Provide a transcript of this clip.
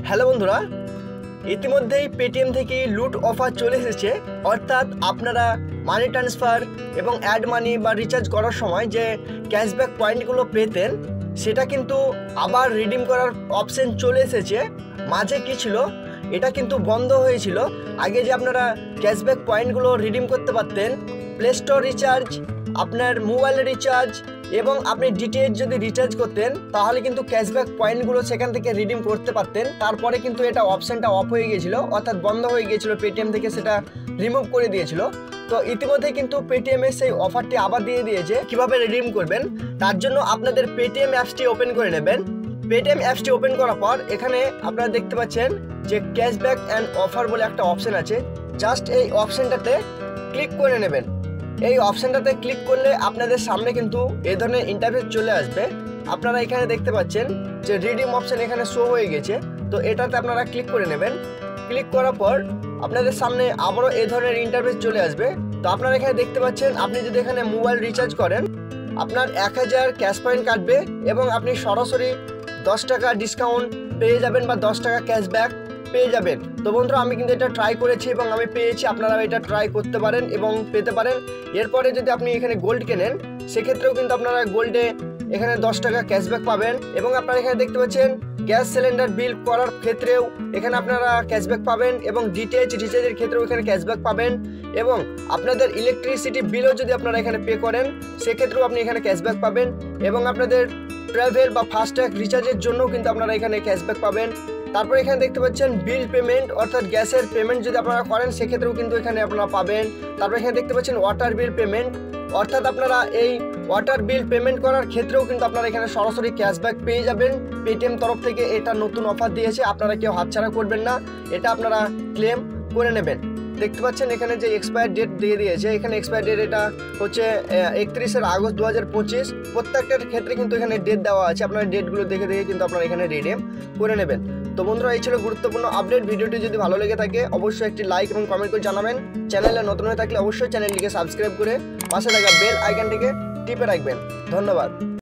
Hello বন্ধুরা, ইতিমধ্যেই Paytm থেকে লুট অফার চলে এসেছে। অর্থাৎ আপনারা মানি ট্রান্সফার এবং অ্যাড মানি বা রিচার্জ করার সময় যে ক্যাশব্যাক পয়েন্টগুলো পেতেন সেটা কিন্তু আবার রিডিম করার অপশন চলে এসেছে। মাঝে কি ছিল, এটা কিন্তু বন্ধ হয়েছিল। আগে যে আপনারা ক্যাশব্যাক পয়েন্টগুলো রিডিম করতে পারতেন, প্লে স্টোর রিচার্জ, আপনার মোবাইল রিচার্জ এবং আপনি ডিটিএইচ যদি রিচার্জ করতেন তাহলে কিন্তু ক্যাশব্যাক পয়েন্টগুলো সেখান থেকে রিডিম করতে পারতেন। তারপরে কিন্তু এটা অপশনটা অফ হয়ে গিয়েছিল, অর্থাৎ বন্ধ হয়ে গিয়েছিল, পেটিএম থেকে সেটা রিমুভ করে দিয়েছিল। তো ইতিমধ্যে কিন্তু পেটিএমের সেই অফারটি আবার দিয়ে দিয়েছে। কিভাবে রিডিম করবেন তার জন্য আপনাদের পেটিএম অ্যাপসটি ওপেন করে নেবেন। পেটিএম অ্যাপসটি ওপেন করার পর এখানে আপনারা দেখতে পাচ্ছেন যে ক্যাশব্যাক অ্যান্ড অফার বলে একটা অপশন আছে। জাস্ট এই অপশনটাতে ক্লিক করে নেবেন। এই অপশনটাতে ক্লিক করলে আপনাদের সামনে কিন্তু এই ধরনের ইন্টারফেস চলে আসবে। আপনারা এখানে দেখতে পাচ্ছেন যে রিডিম অপশন এখানে শো হয়ে গেছে। তো এটাতে আপনারা ক্লিক করে নেবেন। ক্লিক করার পর আপনাদের সামনে আবারও এই ধরনের ইন্টারফেস চলে আসবে। তো আপনারা এখানে দেখতে পাচ্ছেন আপনি যদি এখানে মোবাইল রিচার্জ করেন আপনার 1000 ক্যাশ পয়েন্ট কাটবে এবং আপনি সরাসরি 10 টাকা ডিসকাউন্ট পেয়ে যাবেন বা 10 টাকা ক্যাশব্যাক পেয়ে যাবেন। তো বন্ধুরা, আমি কিন্তু এটা ট্রাই করেছি এবং আমি পেয়েছি। আপনারা এটা ট্রাই করতে পারেন এবং পেতে পারেন। এরপরে যদি আপনি এখানে গোল্ড কেনেন সেক্ষেত্রেও কিন্তু আপনারা গোল্ডে এখানে 10 টাকা ক্যাশব্যাক পাবেন। এবং আপনারা এখানে দেখতে পাচ্ছেন গ্যাস সিলিন্ডার বিল করার ক্ষেত্রেও এখানে আপনারা ক্যাশব্যাক পাবেন এবং ডিটিএইচ রিচার্জের ক্ষেত্রেও এখানে ক্যাশব্যাক পাবেন। এবং আপনাদের ইলেকট্রিসিটি বিলও যদি আপনারা এখানে পে করেন সেক্ষেত্রেও আপনি এখানে ক্যাশব্যাক পাবেন। এবং আপনাদের ট্রাভেল বা ফাস্ট্যাগ রিচার্জের জন্য কিন্তু আপনারা এখানে ক্যাশব্যাক পাবেন। তারপর এখানে দেখতে পাচ্ছেন বিল পেমেন্ট, অর্থাৎ গ্যাসের পেমেন্ট যদি আপনারা করেন সেক্ষেত্রেও কিন্তু এখানে আপনারা পাবেন। তারপর এখানে দেখতে পাচ্ছেন ওয়াটার বিল পেমেন্ট, অর্থাৎ আপনারা এই ওয়াটার বিল পেমেন্ট করার ক্ষেত্রেও কিন্তু আপনারা এখানে সরাসরি ক্যাশব্যাক পেয়ে যাবেন। পেটিএম তরফ থেকে এটা নতুন অফার দিয়েছে, আপনারা কেউ হাতছাড়া করবেন না, এটা আপনারা ক্লেম করে নেবেন। দেখতে পাচ্ছেন এখানে যে এক্সপায়ার ডেট দিয়ে দিয়েছে, এখানে এক্সপায়ার ডেট এটা হচ্ছে 31 আগস্ট 2025। প্রত্যেকটার ক্ষেত্রে কিন্তু এখানে ডেট দেওয়া আছে। আপনারা ডেটগুলো দেখে কিন্তু আপনারা এখানে রিডিম করে নেবেন। তো বন্ধুরা, এই ছিল গুরুত্বপূর্ণ আপডেট। ভিডিওটি যদি ভালো লেগে থাকে অবশ্যই একটি লাইক এবং কমেন্ট করে জানাবেন। চ্যানেলে নতুন হয়ে থাকলে অবশ্যই চ্যানেলটিকে সাবস্ক্রাইব করে পাশে থাকা বেল আইকনটিকে টিপে রাখবেন। ধন্যবাদ।